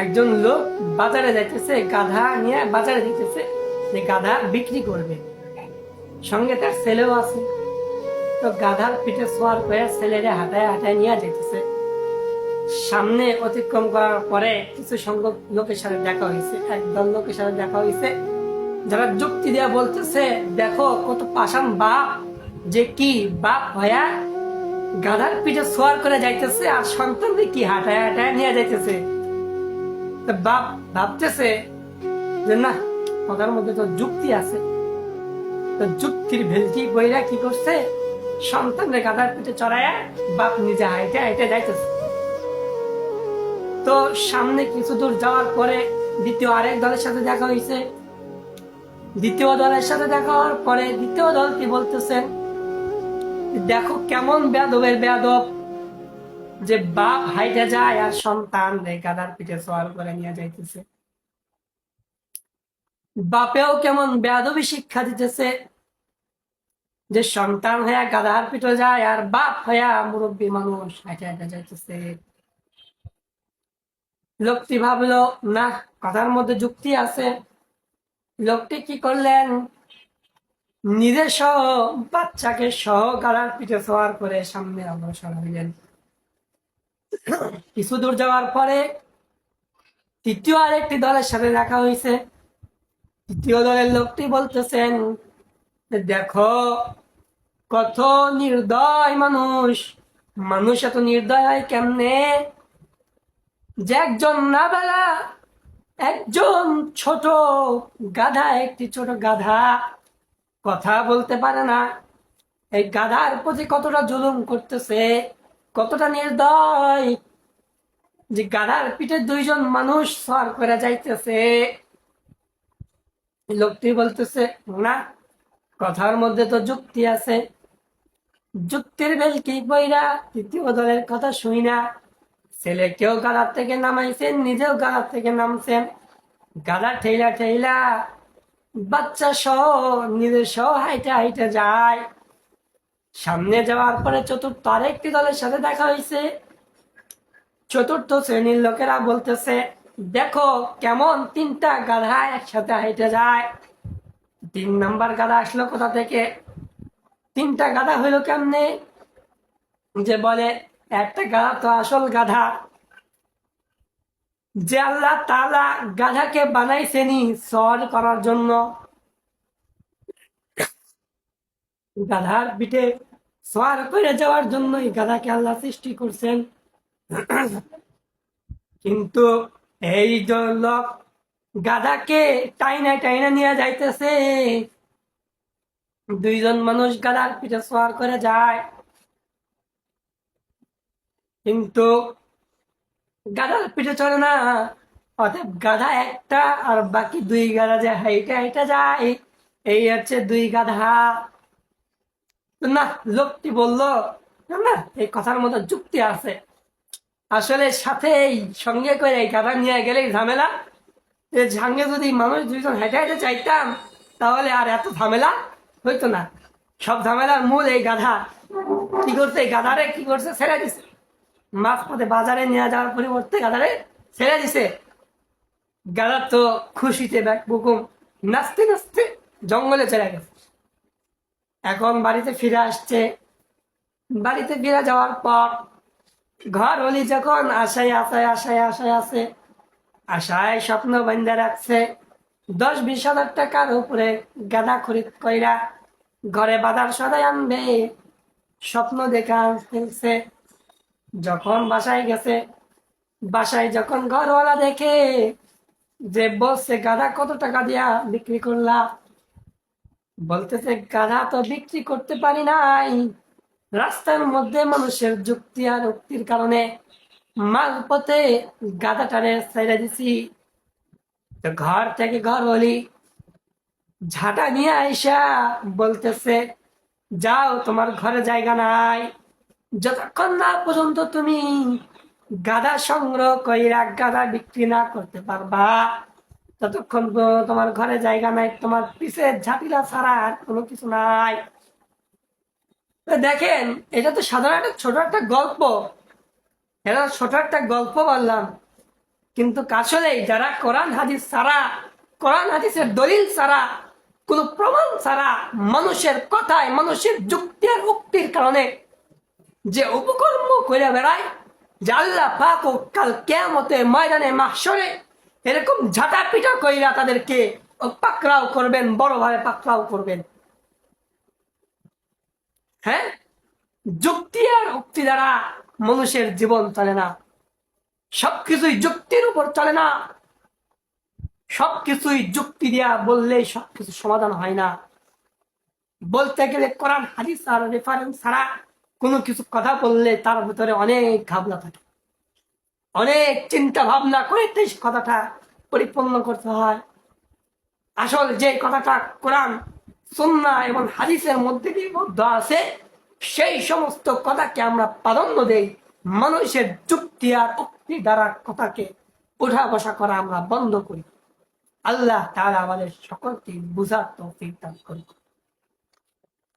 একজন লোক বাজারে যাইতেছে, গাধা নিয়ে বাজারে দিতেছে যে গাধা বিক্রি করবে। সঙ্গে তার ছেলেও আছে। তো গাধার পিঠে সোয়ার করে ছেলেরা হাঁটায় হাঁটায় নিয়ে যাইতেছে। সামনে অতিক্রম করার পরে কিছু সংখ্যক লোকের সাথে দেখা হয়েছে, একদল লোকের সাথে দেখা হয়েছে যারা যুক্তি দেওয়া বলতেছে, দেখো কত পাষাণ বাপ, যে কি বাপ হয়া গাধার পিঠে সোয়ার করে যাইতেছে আর সন্তানদের কি হাঁটায় হাঁটায় নিয়ে যাইতেছে। বাপ ভাবতেছে যে না, কথার মধ্যে তো যুক্তি আছে। তো যুক্তির ভেলকি বইরা কি করছে, সন্তানদের গাধার পিঠে চড়াইয়া বাপ নিজে হাইটে হাইটে যাইতেছে। তো সামনে কিছু দূর যাওয়ার পরে দ্বিতীয় আরেক দলের সাথে দেখা হয়েছে। দ্বিতীয় দলের সাথে দেখা হওয়ার পরে দ্বিতীয় দল কি বলতেছেন, দেখো কেমন বেয়াদবের বেয়াদব, যে বাপ হাইটে যায় আর সন্তান গাধার পিঠে সোয়ার করে নিয়ে যাইতেছে। বাপেও কেমন বেয়াদবি শিক্ষা দিতেছে, যে সন্তান হইয়া গাধার পিঠে যায় আর বাপ হইয়া মুরব্বী মানুষ হাইটে হাইটে যাইতেছে। লোকটি ভাবলো না, কথার মধ্যে যুক্তি আছে। লোকটি কি করলেন, নিজের সহ বাচ্চাকে সহ গাধার পিঠে সোয়ার করে সামনে অগ্রসর হইলেন। কিছু দূর যাওয়ার পরে তৃতীয় আরেকটি দলের সাথে দেখা হয়েছে। তৃতীয় দলের লোকটি বলতেছেন, দেখো কত নির্দয় মানুষ, মানুষ এত নির্দয় হয় কেমনে, যে একজন নাবালা, একজন ছোট গাধা, একটি ছোট গাধা কথা বলতে পারে না, এই গাধার প্রতি কতটা জুলুম করতেছে, কতটা নির্দয়, যে গাধার পিঠে দুইজন মানুষ সর করে যাইতেছে। লোকটি বলতেছে না, কথার মধ্যে তো যুক্তি আছে। যুক্তির বেলকি বইরা তৃতীয় দলের কথা শুই না, ছেলেকেও গাধার থেকে নামাইছেন, নিজেও গাধার থেকে নামছেন, গাধা ঠেলা ঠেলা বাচ্চা সহ নিজের সহ হাইটে হাইটে যায়। সামনে যাওয়ার পরে চতুর্থ আরেকটি দলের সাথে দেখা হয়েছে। চতুর্থ শ্রেণীর লোকেরা বলতেছে, দেখো কেমন তিনটা গাধা একসাথে হাইটে যায়। 3 নাম্বার গাধা আসলো কোথা থেকে, তিনটা গাধা হইলো কেমনে, যে বলে একটা গাধা তো আসল গাধা, যে আল্লাহ তাআলা গাধাকে বানাইছেনি সর করার জন্য, গাধার পিঠে সওয়ার করে যাওয়ার জন্যই গাধাকে আল্লাহ সৃষ্টি করছেন। কিন্তু এই লোক গাধাকে টাইনা টাইনা নিয়ে যাইতেছে, দুইজন মানুষ গাধার পিঠে সওয়ার করে যায়, কিন্তু গাধার পিঠে চলে না। অর্থাৎ গাধা একটা আর বাকি 2 গাধা যে হাইটা হাইটা যায়, এই হচ্ছে 2 গাধা। না, লোকটি বলল না, এই কথার মধ্যে যুক্তি আছে। আসলে সাথে এই সঙ্গে করে এই গাধা নিয়ে গেলেই ঝামেলা, সঙ্গে যদি মানুষ 2জন হেঁটে হেঁটে চাইতাম তাহলে আর এত ঝামেলা হইতো না। সব ঝামেলার মূল এই গাধা। কি করছে, এই গাধারে কি করছে, ছেড়ে দিছে। মাঝপথে বাজারে নিয়ে যাওয়ার পরিবর্তে গাধারে ছেড়ে দিছে। গাধা তো খুশিতে বুকুম নাচতে নাচতে জঙ্গলে চলে গেছে। এখন বাড়িতে ফিরে আসছে। বাড়িতে ফিরে যাওয়ার পর ঘর হলি যখন আশায় আশায় আশায় আশায় আছে, আশায় স্বপ্ন বান্ধা রাখছে 10-20 হাজার টাকার উপরে গাধা খরিদ কইরা ঘরে বাজার সদাই আনবে, স্বপ্ন দেখা ফেলছে। যখন বাসায় গেছে, বাসায় যখন ঘরওয়ালা দেখে, যে বলছে গাধা কত টাকা দিয়া বিক্রি করলা, বলতেছে গাধা তো বিক্রি করতে পারি নাই, রাস্তার মধ্যে মানুষের যুক্তি আর উক্তির কারণে মাঝপথে গাধাটারে ছেড়ে দিছি। তো ঘর থেকে ঘর হলি ঝাঁটা নিয়ে আইসা বলতেছে, যাও, তোমার ঘরে জায়গা নাই, যতক্ষণ না পর্যন্ত তুমি গাধা সংগ্রহ কইরা গাধা বিক্রি না করতে পারবা, ততক্ষণ তোমার ঘরে জায়গা নাই, তোমার পিছে ঝাঁটিলা ছাড়া আর কোনো কিছু নাই। দেখেন, এটা তো সাধারণ একটা ছোট একটা গল্প, এরা ছোট একটা গল্প বললাম, কিন্তু আসলেই যারা কোরআন হাদিস ছাড়া, কোরআন হাদিসের দলিল ছাড়া, কোন প্রমাণ ছাড়া, মানুষের কথায়, মানুষের যুক্তি আর উক্তির কারণে যে উপকর্ম করে বেড়ায়, যে আল্লাহ পাক ও কাল কিয়ামতের ময়দানে মাহশরে এরকম ঝাঁটা পিটা কইরা তাদেরকে পাকড়াও করবেন, বড়ভাবে পাকড়াও করবেন। হ্যাঁ, যুক্তি আর উক্তি দ্বারা মানুষের জীবন চলে না, সবকিছুই যুক্তির উপর চলে না, সবকিছুই যুক্তি দিয়া বললেই সবকিছু সমাধান হয় না। বলতে গেলে কোরআন হাদিস আর রেফারেন্স ছাড়া কোনো কিছু কথা বললে তার ভিতরে অনেক ভাবনা থাকে, অনেক চিন্তা ভাবনা করে কথাটা পরিপূর্ণ করতে হয়। আসল যে কথাটা কোরআন, সুন্নাহ এবং হাদিসের মধ্যে দিয়ে বদ্ধ আছে, সেই সমস্ত কথাকে আমরা প্রাধান্য দেই, মানুষের যুক্তি আর উক্তি দ্বারা কথাকে উঠা বসা করা আমরা বন্ধ করি। আল্লাহ তাআলা আমাদের সকলকে বুঝার তৌফিক দান করুন।